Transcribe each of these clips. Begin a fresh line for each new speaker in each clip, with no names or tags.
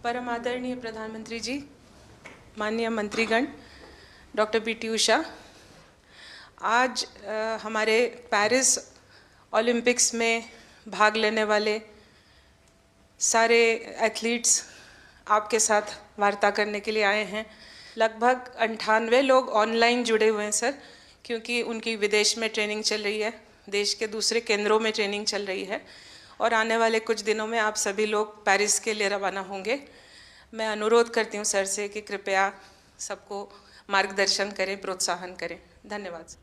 परम आदरणीय प्रधानमंत्री जी, माननीय मंत्रीगण, डॉक्टर पी.टी. उषा, आज हमारे पेरिस ओलंपिक्स में भाग लेने वाले सारे एथलीट्स आपके साथ वार्ता करने के लिए आए हैं। लगभग 98 लोग ऑनलाइन जुड़े हुए हैं सर, क्योंकि उनकी विदेश में ट्रेनिंग चल रही है, देश के दूसरे केंद्रों में ट्रेनिंग चल रही है और आने वाले कुछ दिनों में आप सभी लोग पेरिस के लिए रवाना होंगे। मैं अनुरोध करती हूँ सर से कि कृपया सबको मार्गदर्शन करें, प्रोत्साहन करें। धन्यवाद।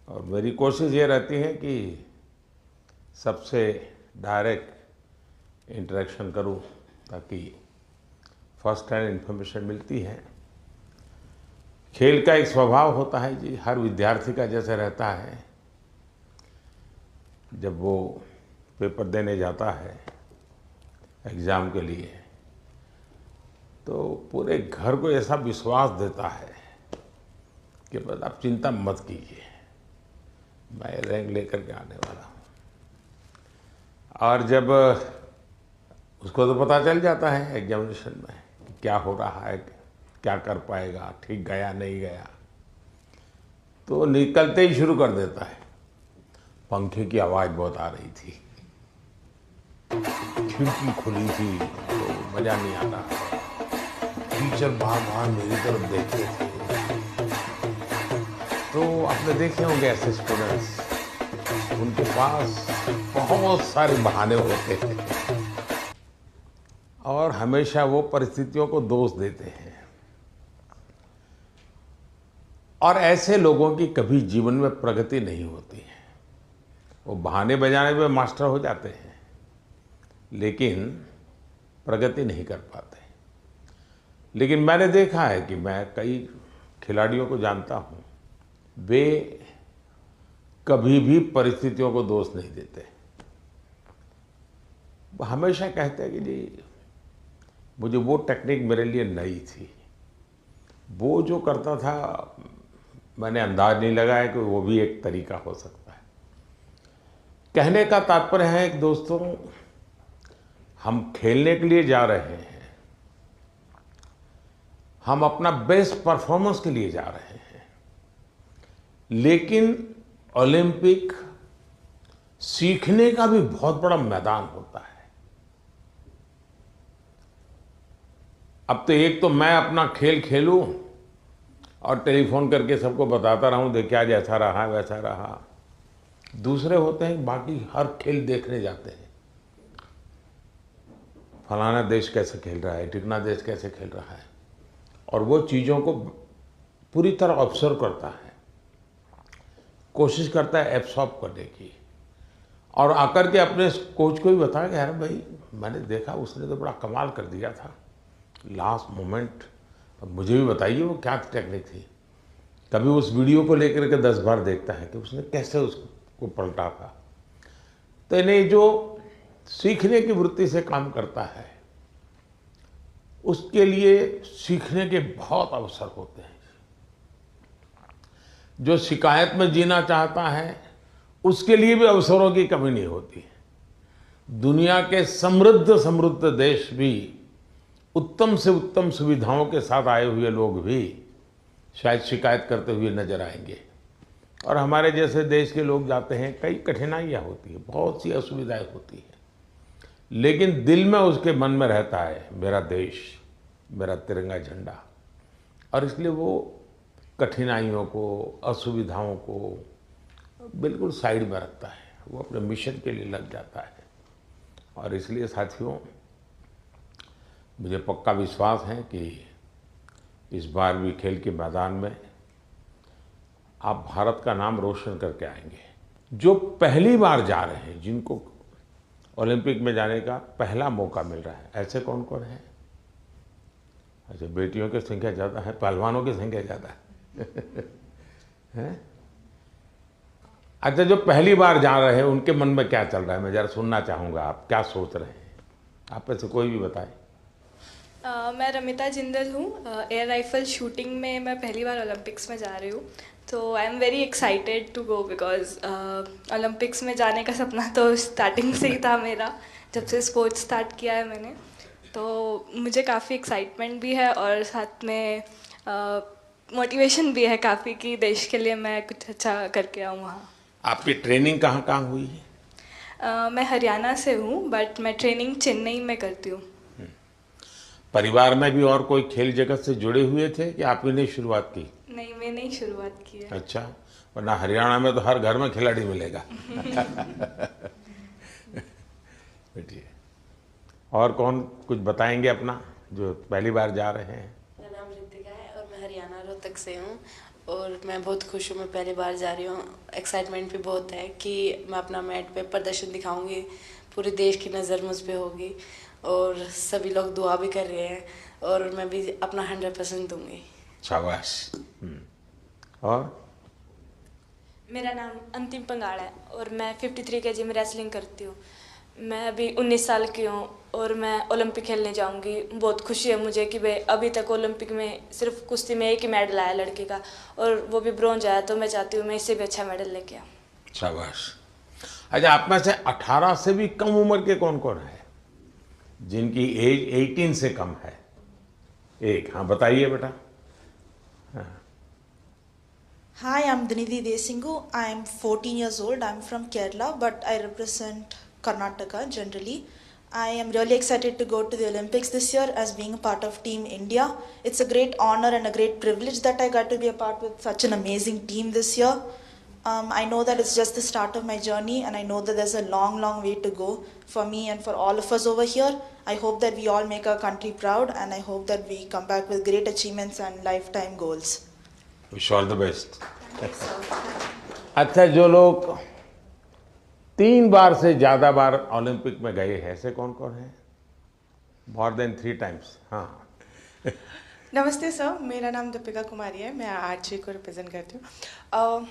और मेरी कोशिश ये रहती है कि सबसे डायरेक्ट इंटरेक्शन करूं, ताकि फर्स्ट हैंड इन्फॉर्मेशन मिलती है। खेल का एक स्वभाव होता है जी, हर विद्यार्थी का जैसे रहता है, जब वो पेपर देने जाता है एग्ज़ाम के लिए, तो पूरे घर को ऐसा विश्वास देता है कि बस आप चिंता मत कीजिए, मैं रैंक लेकर के आने वाला हूँ। और जब उसको तो पता चल जाता है एग्जामिनेशन में कि क्या हो रहा है, क्या कर पाएगा, ठीक गया नहीं गया, तो निकलते ही शुरू कर देता है। पंखे की आवाज़ बहुत आ रही थी, खिड़की खुली थी तो मज़ा नहीं आ रहा, टीचर बार बार मेरी तरफ देखते थे। तो आपने देखे होंगे ऐसे स्टूडेंट्स, उनके पास बहुत सारे बहाने होते हैं और हमेशा वो परिस्थितियों को दोष देते हैं। और ऐसे लोगों की कभी जीवन में प्रगति नहीं होती है। वो बहाने बजाने में मास्टर हो जाते हैं, लेकिन प्रगति नहीं कर पाते। लेकिन मैंने देखा है कि मैं कई खिलाड़ियों को जानता हूँ, वे कभी भी परिस्थितियों को दोष नहीं देते। वो हमेशा कहते हैं कि जी मुझे वो टेक्निक मेरे लिए नई थी, वो जो करता था मैंने अंदाज नहीं लगाया कि वो भी एक तरीका हो सकता है। कहने का तात्पर्य है कि दोस्तों, हम खेलने के लिए जा रहे हैं, हम अपना बेस्ट परफॉर्मेंस के लिए जा रहे हैं, लेकिन ओलंपिक सीखने का भी बहुत बड़ा मैदान होता है। अब तो एक तो मैं अपना खेल खेलूं और टेलीफोन करके सबको बताता रहूं, देखिए आज ऐसा रहा वैसा रहा। दूसरे होते हैं बाकी हर खेल देखने जाते हैं, फलाना देश कैसे खेल रहा है, टिकना देश कैसे खेल रहा है, और वो चीज़ों को पूरी तरह ऑब्जर्व करता है, कोशिश करता है एब्सॉर्ब करने की, और आकर के अपने कोच को भी बताया कि अरे भाई मैंने देखा उसने तो बड़ा कमाल कर दिया था लास्ट मोमेंट, अब मुझे भी बताइए वो क्या टेक्निक थी। कभी उस वीडियो को लेकर के 10 बार देखता है कि उसने कैसे उसको पलटा था। तो इन्हें जो सीखने की वृत्ति से काम करता है, उसके लिए सीखने के बहुत अवसर होते हैं। जो शिकायत में जीना चाहता है, उसके लिए भी अवसरों की कमी नहीं होती है। दुनिया के समृद्ध समृद्ध देश भी, उत्तम से उत्तम सुविधाओं के साथ आए हुए लोग भी शायद शिकायत करते हुए नजर आएंगे, और हमारे जैसे देश के लोग जाते हैं, कई कठिनाइयाँ होती है, बहुत सी असुविधाएं होती हैं, लेकिन दिल में उसके मन में रहता है मेरा देश, मेरा तिरंगा झंडा, और इसलिए वो कठिनाइयों को, असुविधाओं को बिल्कुल साइड में रखता है, वो अपने मिशन के लिए लग जाता है। और इसलिए साथियों, मुझे पक्का विश्वास है कि इस बार भी खेल के मैदान में आप भारत का नाम रोशन करके आएंगे। जो पहली बार जा रहे हैं, जिनको ओलंपिक में जाने का पहला मौका मिल रहा है, ऐसे कौन कौन है? अच्छा, बेटियों की संख्या ज़्यादा है, पहलवानों की संख्या ज़्यादा है। अच्छा, जो पहली बार जा रहे हैं उनके मन में क्या चल रहा है, मैं ज़रा सुनना चाहूँगा, आप क्या सोच रहे हैं? आप में से कोई भी बताए।
मैं रमिता जिंदल हूँ। एयर राइफल शूटिंग में मैं पहली बार ओलंपिक्स में जा रही हूँ, तो I am very excited to go, because Olympics में जाने का सपना तो स्टार्टिंग से ही था मेरा, जब से स्पोर्ट्स स्टार्ट किया है मैंने। तो मुझे काफ़ी एक्साइटमेंट भी है और साथ में मोटिवेशन भी है काफ़ी कि देश के लिए मैं कुछ अच्छा करके आऊँ वहाँ।
आपकी ट्रेनिंग कहाँ कहाँ हुई है?
मैं हरियाणा से हूँ बट मैं ट्रेनिंग चेन्नई में करती हूँ।
परिवार में भी और कोई खेल जगत से जुड़े हुए थे कि आप ही ने शुरुआत की?
नहीं, मैंने ही शुरुआत की है।
अच्छा, वरना हरियाणा में तो हर घर में खिलाड़ी मिलेगा। बैठिए। और कौन कुछ बताएंगे अपना, जो पहली बार जा रहे हैं?
मेरा नाम रितिका है और मैं हरियाणा रोहतक से हूँ और मैं बहुत खुश हूँ, मैं पहली बार जा रही हूँ। एक्साइटमेंट भी बहुत है कि मैं अपना मैट पे प्रदर्शन दिखाऊंगी, पूरे देश की नज़र मुझ पे होगी और सभी लोग दुआ भी कर रहे हैं और मैं भी अपना 100% दूंगी।
शाबाश। और
मेरा नाम अंतिम पंगाड़ है और मैं 53 kg में रेसलिंग करती हूँ। मैं अभी 19 साल की हूँ और मैं ओलंपिक खेलने जाऊँगी। बहुत खुशी है मुझे कि भाई अभी तक ओलंपिक में सिर्फ कुश्ती में एक ही मेडल आया लड़के का और वो भी ब्रॉन्ज आया, तो मैं चाहती हूँ मैं इससे भी अच्छा मेडल लेके आऊँ।
शाबाश। अच्छा, आप में से 18 से भी कम उम्र के कौन कौन है जिनकी एज 18 से कम है? एक, हाँ बताइए बेटा।
Hi, I'm Dhinidhi Desingu. I'm 14 years old. I'm from Kerala, but I represent Karnataka generally. I am really excited to go to the Olympics this year as being a part of Team India. It's a great honor and a great privilege that I got to be a part with such an amazing team this year. I know that it's just the start of my journey, and I know that there's a long, long way to go for me and for all of us over here. I hope that we all make our country proud, and I hope that we come back with great achievements and lifetime goals.
Wish all the best. अच्छा, जो लोग 3 बार से ज्यादा बार Olympic में गए हैं, ऐसे कौन कौन है? More than 3 times. हाँ।
नमस्ते सर, मेरा नाम दीपिका कुमारी है, मैं आरजे को रिप्रेजेंट करती हूँ।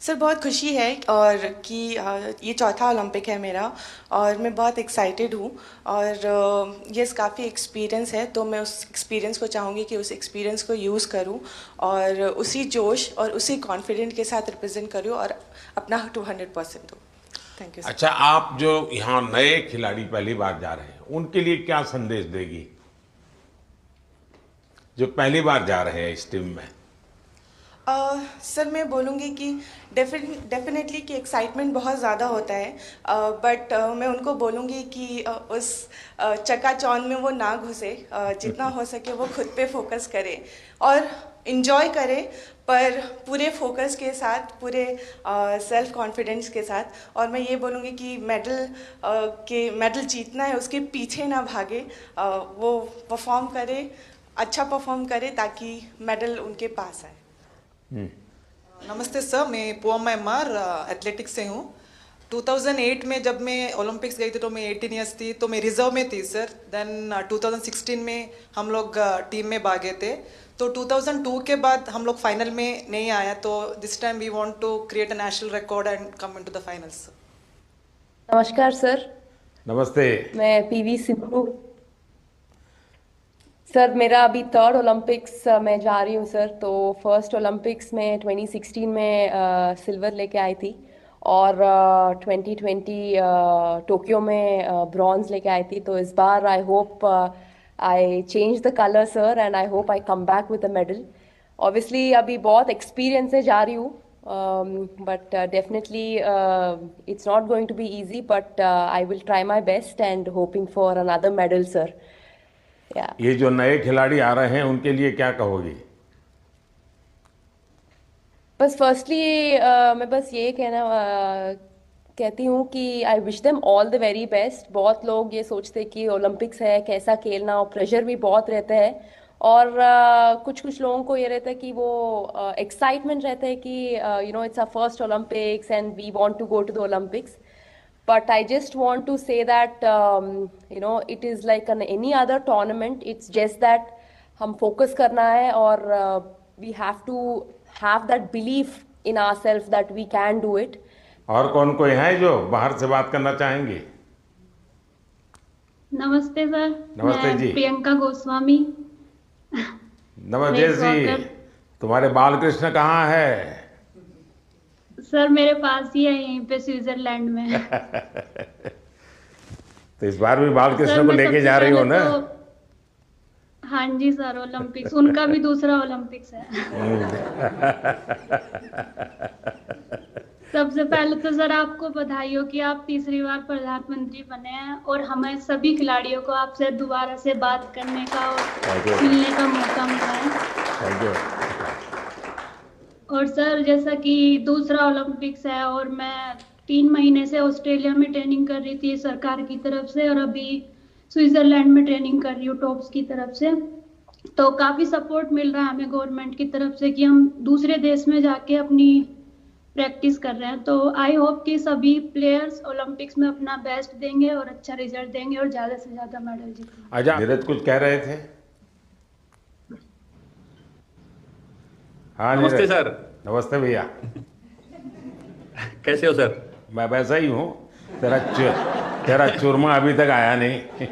सर बहुत खुशी है और कि ये चौथा ओलंपिक है मेरा और मैं बहुत एक्साइटेड हूँ और ये काफ़ी एक्सपीरियंस है, तो मैं उस एक्सपीरियंस को चाहूँगी कि उस एक्सपीरियंस को यूज़ करूँ और उसी जोश और उसी कॉन्फिडेंट के साथ रिप्रेजेंट करूँ और अपना 200% दूँ। Thank you.
अच्छा, आप जो यहाँ नए खिलाड़ी पहली बार जा रहे हैं, उनके लिए क्या संदेश देगी जो पहली बार जा रहे हैं इस टीम में?
सर मैं बोलूँगी कि डेफिनेटली कि एक्साइटमेंट बहुत ज़्यादा होता है, बट मैं उनको बोलूँगी कि उस चकाचौंध में वो ना घुसे, जितना हो सके वो खुद पे फोकस करे और इन्जॉय करे, पर पूरे फोकस के साथ, पूरे सेल्फ कॉन्फिडेंस के साथ। और मैं ये बोलूँगी कि मेडल जीतना है, उसके पीछे ना भागे, वो परफॉर्म करे, अच्छा परफॉर्म करे ताकि मेडल उनके पास आए।
नमस्ते सर, मैं पोअम एमआर एथलेटिक्स से हूँ। 2008 में जब मैं ओलंपिक्स गई थी तो मैं 18 ईयर्स थी, तो मैं रिजर्व में थी सर। देन 2016 में हम लोग टीम में भागे थे, तो 2002 के बाद हम लोग फाइनल में नहीं आया, तो this time we want to create a national record and come into the finals.
नमस्कार सर।
नमस्ते।
मैं पीवी सिंधु। सर मेरा अभी 3rd ओलंपिक्स में जा रही हूँ सर। तो फर्स्ट ओलंपिक्स में 2016 में सिल्वर लेके आई थी और 2020 टोक्यो में ब्रॉन्ज लेके आई थी। तो इस बार I hope I change the colour sir and I hope I come back with a medal. Obviously अभी बहुत एक्सपीरियंस से जा रही हूँ, but definitely it's not going to be easy, but I will try my best and hoping for another medal sir. Yeah.
ये जो नए खिलाड़ी आ रहे हैं उनके लिए क्या कहोगी?
बस फर्स्टली मैं बस ये कहती हूँ कि I wish them all the very best. बहुत लोग ये सोचते कि ओलंपिक्स है कैसा खेलना, और प्रेशर भी बहुत रहता है, और कुछ लोगों को ये रहता है कि वो एक्साइटमेंट रहता है कि you know it's our first Olympics and we want to go to the Olympics. But I just want to say that you know it is like any other tournament. It's just that हम focus करना है और we have to have that belief in ourselves that we can do it.
और कौन कोई है जो बाहर से बात करना चाहेंगे?
नमस्ते सर।
नमस्ते जी।
प्रियंका गोस्वामी।
नमस्ते जी। तुम्हारे बालकृष्ण कहाँ है?
सर मेरे पास ही है, यहीं पे स्विट्जरलैंड में।
तो इस बार भी बालकृष्ण
सर
को
मैं
लेके
सबसे
जा रही हो
पहले
ना?
तो हाँ जी सर, ओलंपिक्स उनका भी दूसरा ओलंपिक्स है। सबसे पहले तो सर आपको बधाई हो कि आप तीसरी बार प्रधानमंत्री बने हैं और हमें सभी खिलाड़ियों को आपसे दोबारा से बात करने का और मिलने का मौका मिला है।
Thank you.
और सर जैसा कि दूसरा ओलंपिक्स है और मैं 3 महीने से ऑस्ट्रेलिया में ट्रेनिंग कर रही थी सरकार की तरफ से, और अभी स्विट्जरलैंड में ट्रेनिंग कर रही हूँ टॉप्स की तरफ से। तो काफ़ी सपोर्ट मिल रहा है हमें गवर्नमेंट की तरफ से कि हम दूसरे देश में जाके अपनी प्रैक्टिस कर रहे हैं। तो आई होप कि सभी प्लेयर्स ओलंपिक्स में अपना बेस्ट देंगे और अच्छा रिजल्ट देंगे और ज़्यादा से ज़्यादा मेडल जीतेंगे।
अच्छा, नीरज कुछ कह रहे थे? हाँ
नमस्ते
नीरज।
सर।
नमस्ते भैया।
कैसे हो सर?
मैं वैसा ही हूँ। तेरा चूरमा अभी तक आया नहीं।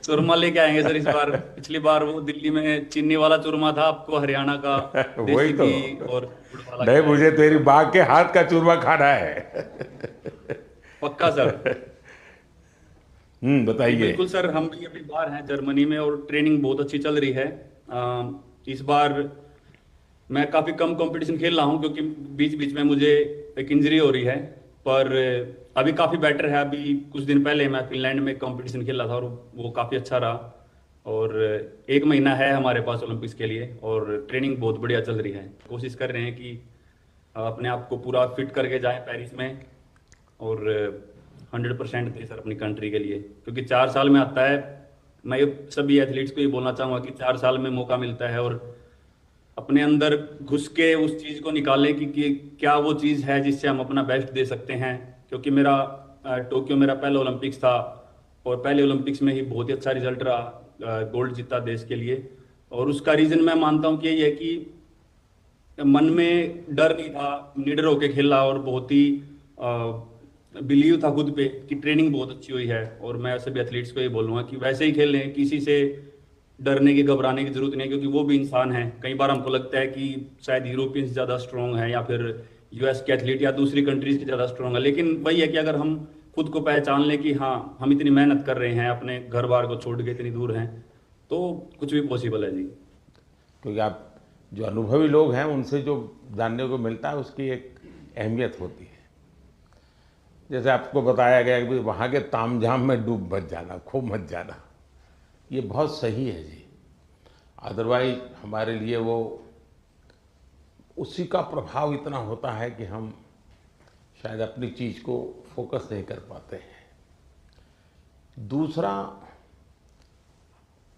चूरमा लेके आएंगे सर इस बार। पिछली बार वो दिल्ली में चीनी वाला चूरमा था, आपको हरियाणा का
वही तो।
देसी घी और गुड़ वाला
नहीं, मुझे तेरी बाघ के हाथ का चूरमा खाना है।
पक्का सर।
बताइए।
बिल्कुल सर, हम भी अभी बाहर हैं जर्मनी में और ट्रेनिंग बहुत अच्छी चल रही है। इस बार मैं काफी कम कंपटीशन खेल रहा हूँ क्योंकि बीच बीच में मुझे एक इंजरी हो रही है, पर अभी काफी बेटर है। अभी कुछ दिन पहले मैं फिनलैंड में कंपटीशन खेल रहा था और वो काफी अच्छा रहा। और 1 महीना है हमारे पास ओलंपिक्स के लिए और ट्रेनिंग बहुत बढ़िया चल रही है। कोशिश कर रहे हैं कि अपने आप को पूरा फिट करके जाएं पेरिस में और 100% दें सर अपनी कंट्री के लिए, क्योंकि 4 साल में आता है। मैं सभी एथलीट्स को ये बोलना चाहूँगा कि 4 साल में मौका मिलता है और अपने अंदर घुस के उस चीज़ को निकालें कि क्या वो चीज़ है जिससे हम अपना बेस्ट दे सकते हैं। क्योंकि मेरा टोक्यो मेरा पहला ओलंपिक्स था और पहले ओलंपिक्स में ही बहुत ही अच्छा रिजल्ट रहा, गोल्ड जीता देश के लिए। और उसका रीज़न मैं मानता हूँ कि ये है कि मन में डर नहीं था, निडर होके खेला और बहुत ही बिलीव था खुद पे कि ट्रेनिंग बहुत अच्छी हुई है। और मैं सभी एथलीट्स को ये बोलूँगा कि वैसे ही खेलें, किसी से डरने की घबराने की जरूरत नहीं है, क्योंकि वो भी इंसान है। कई बार हमको लगता है कि शायद यूरोपियंस ज़्यादा स्ट्रॉन्ग है या फिर यूएस के एथलीट या दूसरी कंट्रीज के ज़्यादा स्ट्रॉन्ग है, लेकिन वही है कि अगर हम खुद को पहचान लें कि हाँ हम इतनी मेहनत कर रहे हैं, अपने घर बार को छोड़ के इतनी दूर हैं, तो कुछ भी पॉसिबल है जी।
क्योंकि आप जो अनुभवी लोग हैं उनसे जो जानने को मिलता है उसकी एक अहमियत होती है। जैसे आपको बताया गया कि वहाँ के तामझाम में डूब मत जाना, खूब मत जाना, ये बहुत सही है जी। अदरवाइज हमारे लिए वो उसी का प्रभाव इतना होता है कि हम शायद अपनी चीज़ को फोकस नहीं कर पाते हैं। दूसरा,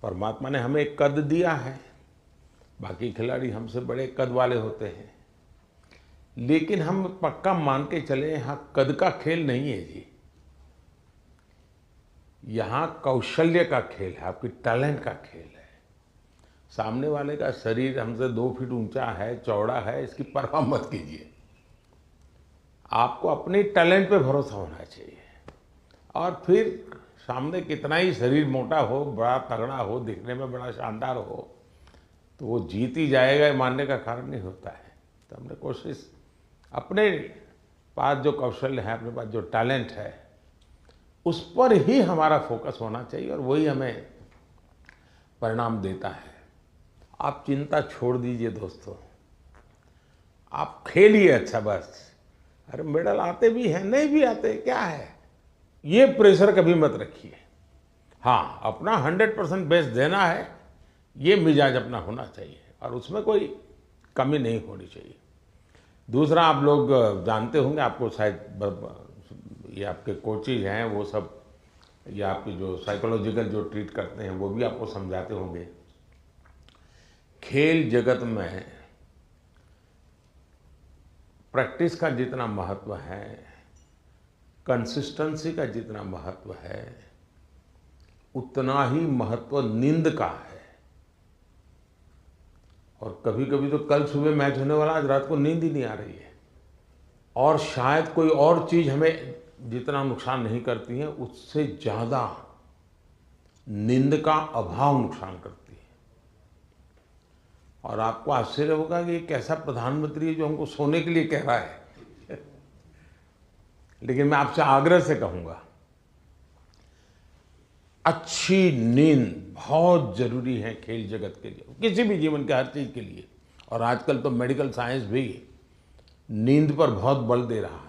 परमात्मा ने हमें एक कद दिया है, बाकी खिलाड़ी हमसे बड़े कद वाले होते हैं, लेकिन हम पक्का मान के चले यहाँ कद का खेल नहीं है जी। यहाँ कौशल्य का खेल है, आपकी टैलेंट का खेल है। सामने वाले का शरीर हमसे 2 फीट ऊंचा है, चौड़ा है, इसकी परवाह मत कीजिए। आपको अपने टैलेंट पे भरोसा होना चाहिए। और फिर सामने कितना ही शरीर मोटा हो, बड़ा तगड़ा हो, दिखने में बड़ा शानदार हो, तो वो जीत ही जाएगा मानने का कारण नहीं होता है। तो हमने कोशिश, अपने पास जो कौशल्य है, अपने पास जो टैलेंट है, उस पर ही हमारा फोकस होना चाहिए और वही हमें परिणाम देता है। आप चिंता छोड़ दीजिए दोस्तों, आप खेलिए अच्छा बस। अरे मेडल आते भी हैं, नहीं भी आते, क्या है, ये प्रेशर कभी मत रखिए। हाँ, अपना 100% बेस्ट देना है, ये मिजाज अपना होना चाहिए और उसमें कोई कमी नहीं होनी चाहिए। दूसरा, आप लोग जानते होंगे, आपको शायद ये आपके कोचेज हैं वो सब, या आपके जो साइकोलॉजिकल जो ट्रीट करते हैं वो भी आपको समझाते होंगे। खेल जगत में प्रैक्टिस का जितना महत्व है, कंसिस्टेंसी का जितना महत्व है, उतना ही महत्व नींद का है। और कभी कभी तो कल सुबह मैच होने वाला, आज रात को नींद ही नहीं आ रही है। और शायद कोई और चीज़ हमें जितना नुकसान नहीं करती है, उससे ज़्यादा नींद का अभाव नुकसान करती है। और आपको आश्चर्य होगा कि एक ऐसा प्रधानमंत्री है जो हमको सोने के लिए कह रहा है। लेकिन मैं आपसे आग्रह से कहूँगा अच्छी नींद बहुत जरूरी है खेल जगत के लिए, किसी भी जीवन के हर चीज के लिए। और आजकल तो मेडिकल साइंस भी नींद पर बहुत बल दे रहा है।